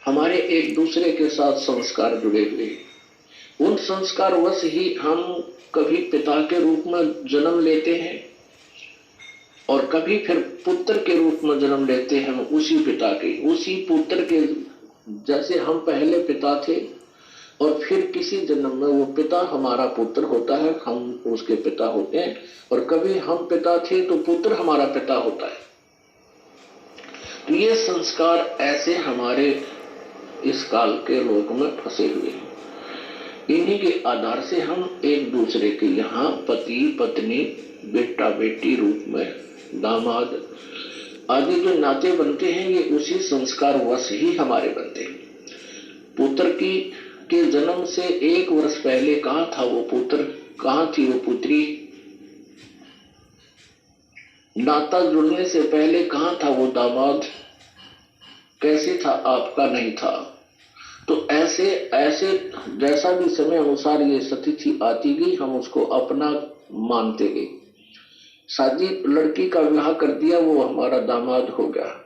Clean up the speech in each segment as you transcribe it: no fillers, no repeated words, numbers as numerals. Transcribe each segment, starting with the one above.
हमारे एक दूसरे के साथ संस्कार जुड़े हुए हैं। उन संस्कार वश ही हम कभी पिता के रूप में जन्म लेते हैं और कभी फिर पुत्र के रूप में जन्म लेते हैं। उसी पिता के, उसी पुत्र के, जैसे हम पहले पिता थे और फिर किसी जन्म में वो पिता हमारा पुत्र होता है, हम उसके पिता होते हैं। और कभी हम पिता थे तो पुत्र हमारा पिता होता है। तो ये संस्कार ऐसे हमारे इस काल के लोक में फंसे हुए हैं। इन्हीं के आधार से हम एक दूसरे के यहाँ पति पत्नी, बेटा बेटी रूप में, दामाद आदि जो नाते बनते हैं, ये उसी संस्कार वश ही हमारे बनते हैं। पुत्र के जन्म से 1 वर्ष पहले कहाँ था वो पुत्र, कहाँ थी वो पुत्री? नाता जुड़ने से पहले कहाँ था वो दामाद? कैसे था आपका? नहीं था। तो ऐसे ऐसे जैसा भी समय अनुसार ये स्थिति आती गई, हम उसको अपना मानते गए। शादी लड़की का विवाह कर दिया, वो हमारा दामाद हो गया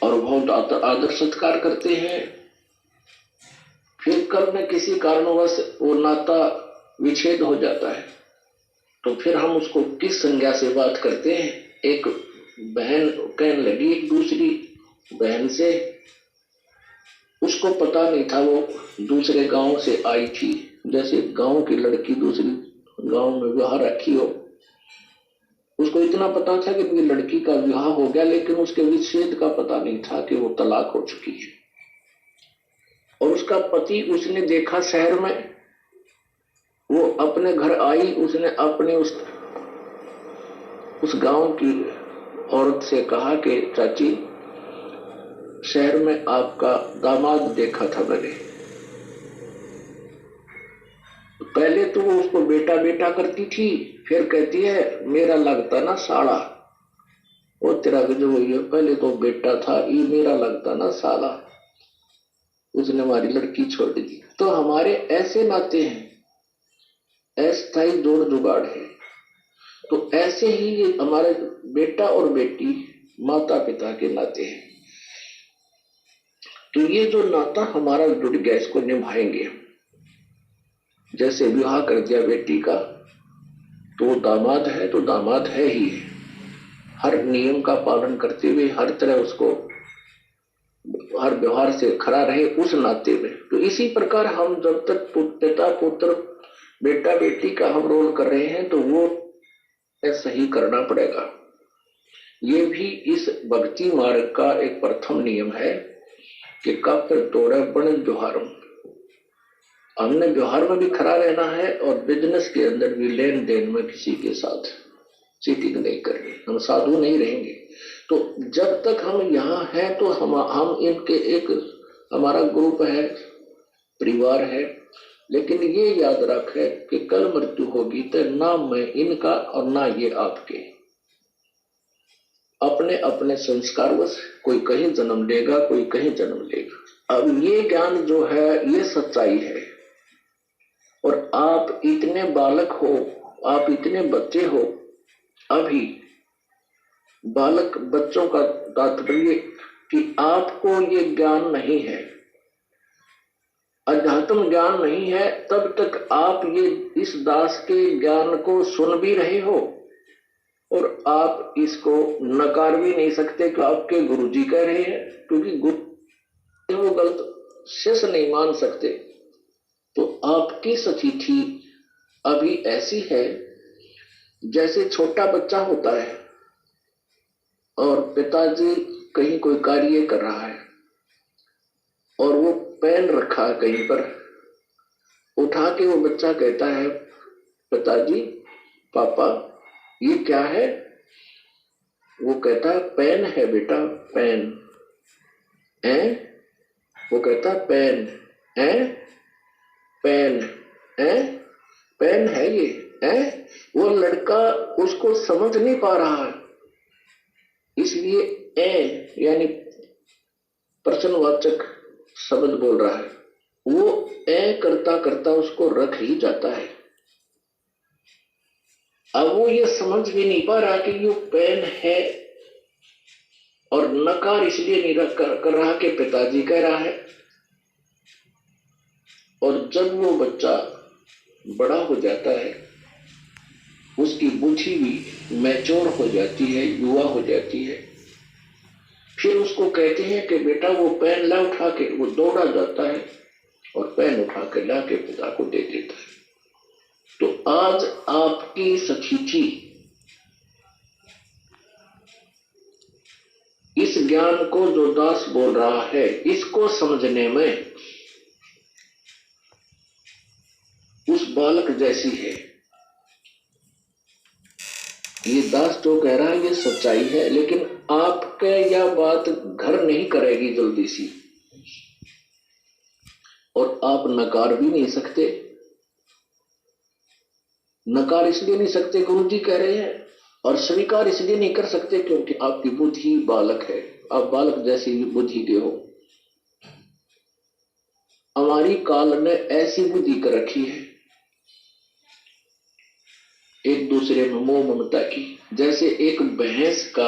और बहुत आदर सत्कार करते हैं। फिर कल में किसी कारणवश वो नाता विच्छेद हो जाता है, तो फिर हम उसको किस संज्ञा से बात करते हैं? एक बहन कहने लगी एक दूसरी बहन से, उसको पता नहीं था वो दूसरे गांव से आई थी। जैसे गांव की लड़की दूसरी गांव में विवाह रखी हो, उसको इतना पता था कि मेरी लड़की का विवाह हो गया, लेकिन उसके विच्छेद का पता नहीं था कि वो तलाक हो चुकी है। और उसका पति उसने देखा शहर में, वो अपने घर आई, उसने अपने उस गांव की औरत से कहा कि चाची, शहर में आपका दामाद देखा था मैंने। पहले तो वो उसको बेटा बेटा करती थी, फिर कहती है मेरा लगता ना साला। वो तेरा जो है, पहले तो बेटा था, ये मेरा लगता ना साला। उसने हमारी लड़की छोड़ दी। तो हमारे ऐसे नाते हैं, अस्थायी जोड़ जुगाड़ है। तो ऐसे ही ये हमारे बेटा और बेटी माता पिता के नाते हैं। तो ये जो नाता हमारा जुड़ गया, इसको निभाएंगे। जैसे विवाह कर दिया बेटी का, तो दामाद है तो दामाद है ही, हर नियम का पालन करते हुए, हर तरह उसको हर व्यवहार से खड़ा रहे उस नाते में। तो इसी प्रकार हम जब तक पिता पुत्र बेटा बेटी का हम रोल कर रहे हैं, तो वो ऐसा ही करना पड़ेगा। ये भी इस भक्ति मार्ग का एक प्रथम नियम है कि कब तोड़े बन व्यवहारम। हमने व्यवहार में भी खड़ा रहना है और बिजनेस के अंदर भी, लेन देन में किसी के साथ चीटिंग नहीं करनी। हम साधु नहीं रहेंगे। तो जब तक हम यहाँ हैं तो हम इनके एक हमारा ग्रुप है, परिवार है। लेकिन ये याद रखे कि कल मृत्यु होगी तो ना मैं इनका और ना ये आपके। अपने अपने संस्कारवश कोई कहीं जन्म लेगा, कोई कहीं जन्म लेगा। अब ये ज्ञान जो है, ये सच्चाई है। और आप इतने बालक हो, आप इतने बच्चे हो, अभी बालक बच्चों का तात्पर्य कि आपको ये ज्ञान नहीं है, अध्यात्म ज्ञान नहीं है, तब तक आप ये इस दास के ज्ञान को सुन भी रहे हो और आप इसको नकार भी नहीं सकते कि आपके गुरुजी कह रहे हैं, क्योंकि गुरु वो गलत शेष नहीं मान सकते। तो आपकी स्थिति अभी ऐसी है जैसे छोटा बच्चा होता है और पिताजी कहीं कोई कार्य कर रहा है और वो पेन रखा कहीं पर, उठा के वो बच्चा कहता है पिताजी पापा ये क्या है? वो कहता है पेन है बेटा, पेन है। वो कहता है पेन है, पेन है, पेन है ये है। वो लड़का उसको समझ नहीं पा रहा है, इसलिए ए यानी प्रश्नवाचक शब्द बोल रहा है। वो ए करता करता उसको रख ही जाता है। अब वो ये समझ भी नहीं पा रहा कि ये पेन है और नकार इसलिए नहीं कर रहा कि पिताजी कह रहा है। और जब वो बच्चा बड़ा हो जाता है, उसकी बुद्धि भी मैच्योर हो जाती है, युवा हो जाती है, फिर उसको कहते हैं कि बेटा वो पेन ला उठा के, वो दौड़ा जाता है और पेन उठा के ला के पिता को दे देता है। तो आज आपकी सखीची इस ज्ञान को जो दास बोल रहा है, इसको समझने में उस बालक जैसी है। ये दास जो कह रहा है ये सच्चाई है, लेकिन आपके यह बात घर नहीं करेगी जल्दी सी, और आप नकार भी नहीं सकते। नकार इसलिए नहीं सकते, गुरुजी कह रहे हैं, और स्वीकार इसलिए नहीं कर सकते क्योंकि आपकी बुद्धि बालक है, आप बालक जैसी बुद्धि के हो। हमारी काल ने ऐसी बुद्धि कर रखी है, एक दूसरे में मोह ममता की। जैसे एक भैंस का